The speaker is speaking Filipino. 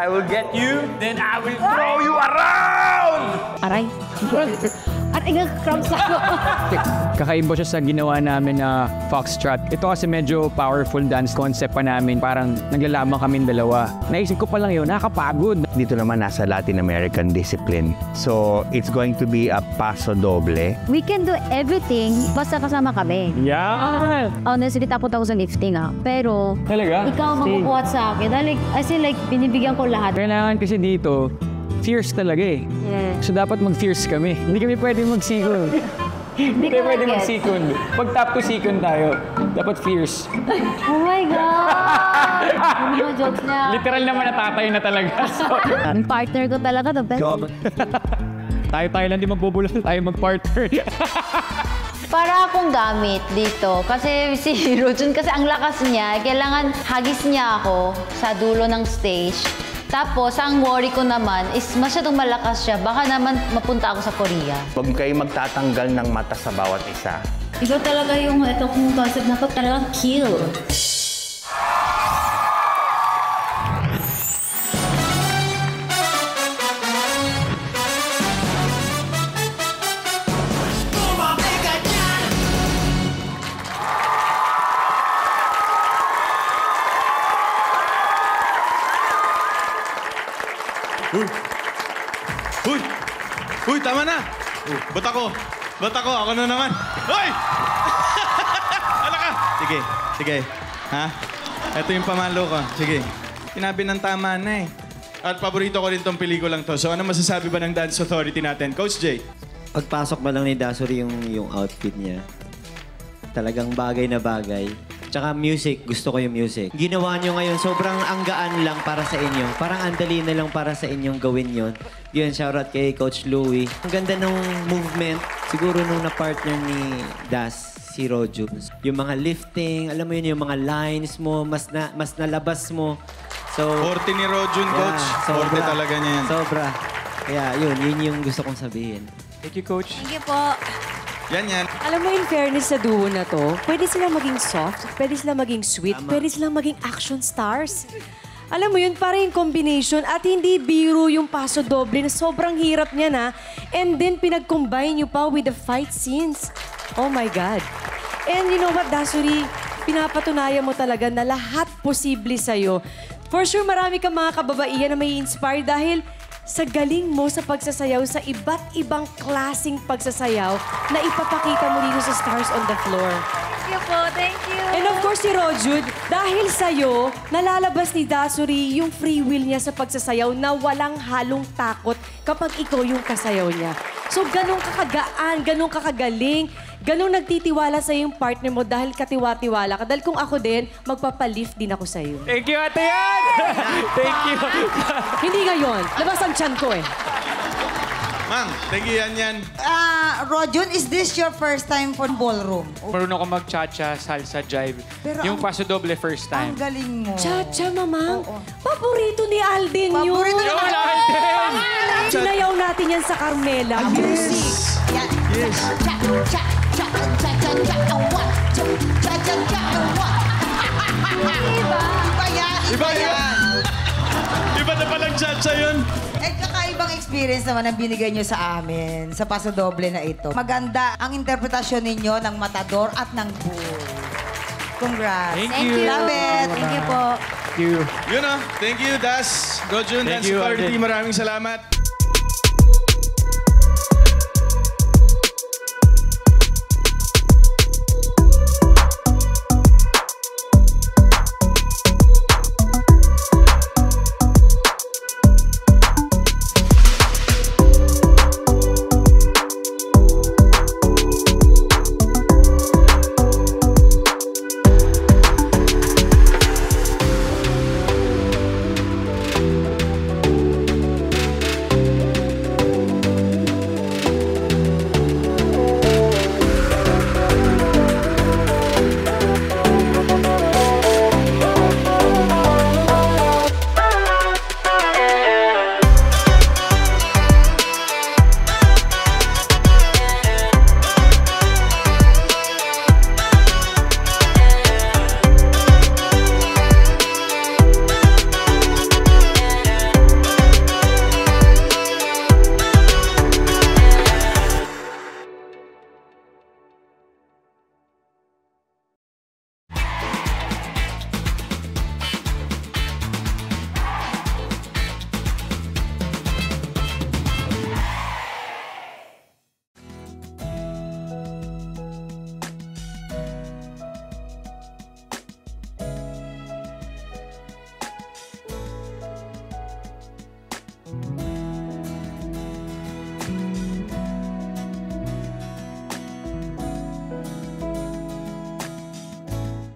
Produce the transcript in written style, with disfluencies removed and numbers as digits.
I will get you, then I will throw you around! Aray. Aray nga, crumbs ako. Kakaiba siya sa ginawa namin na foxtrot. Ito kasi medyo powerful dance concept pa namin. Parang naglalamang kami dalawa. Naisip ko pa lang yun, nakakapagod. Dito naman nasa Latin American discipline. So, it's going to be a paso doble. We can do everything basta kasama kami. Yeah! Honestly, tapos ako sa lifting Pero, Talaga? ikaw magbubuhat sa akin. As in, binibigyan ko lahat. Kailangan kasi dito, fierce talaga eh. Yeah. So dapat mag-fierce kami. Hindi kami pwede mag-second. Hindi kami pwede mag-second. Pag top to second tayo, dapat fierce. Oh my God! Ano mga jokes niya? Literal naman natatay na talaga. So, Yung partner ko talaga, the best. tayo lang di magbubulas, tayo mag-partner. Para akong gamit dito. Kasi si Rojun, kasi ang lakas niya, kailangan hagis niya ako sa dulo ng stage. Tapos, ang worry ko naman is masyadong malakas siya. Baka naman mapunta ako sa Korea. Huwag kayo magtatanggal ng mata sa bawat isa. Ikaw talaga yung ito kong concept na talagang kill. Uy, tama na! Ba't ako? Ako na naman. Hoy! Ala ka! Sige. Ha? Ito yung pamalo ko. Sige. Sinabi ng tama na eh. At paborito ko rin tong pelikulang to. So ano masasabi ba ng Dance Authority natin? Coach Jay? Pagpasok ba lang ni Dasuri yung outfit niya, talagang bagay na bagay. Tsaka music, gusto ko yung music. Ginawa nyo ngayon, sobrang anggaan lang para sa inyo. Parang andali na lang para sa inyong gawin yon. Yun, shoutout kay Coach Louie. Ang ganda ng movement, siguro nung na-partner ni Das, si Roju. Yung mga lifting, alam mo yun, yung mga lines mo, mas nalabas mo. So, Forte ni Rojun, Coach. Forte talaga niya yan. Sobra. Kaya yun yung gusto kong sabihin. Thank you, Coach. Thank you po. Yan. Alam mo, in fairness sa duo na to, pwede silang maging soft, pwede silang maging sweet, pwede silang maging action stars. Alam mo yun, parang yung combination at hindi biro yung paso doble na sobrang hirap niya na. And then pinag-combine nyo pa with the fight scenes. Oh my God. And you know what, Dasuri, pinapatunayan mo talaga na lahat posible sa'yo. For sure, marami kang mga kababaihan na may inspire dahil sa galing mo sa pagsasayaw sa iba't ibang klaseng pagsasayaw na ipapakita mo dito sa Stars on the Floor. Thank you po. Thank you. And of course, si Rojud, dahil sa'yo, nalalabas ni Dasuri yung free will niya sa pagsasayaw na walang halong takot kapag ikaw yung kasayaw niya. So, ganun kakagaan, ganun kakagaling, ganun nagtitiwala sa yung partner mo dahil katiwa-tiwala ka. Dahil kung ako din, magpapalift din ako sa'yo. Thank you, Ate Yan! Thank you. Hindi ngayon. Labas ang tiyan ko eh. Ma'am, thank you yan. Rojun, is this your first time for ballroom? Marunong ako mag-cha-cha, salsa, jive. Pero yung paso doble first time. Ang galing mo. Cha-cha, mamang. Paborito ni Alden yun. Paborito ni Alden! Sinayaw natin yan sa Carmela. Music. Yan. Yes. Iba yan. Iba na palang cha-cha yun. Kakaibang experience naman ang binigay nyo sa amin sa Paso Doble na ito. Maganda ang interpretasyon ninyo ng Matador at ng Bull. Congrats. Thank you. Love it. Thank you po. Thank you. Yun Thank you, Das. Rojun, Dance you, Authority. Alden. Maraming salamat.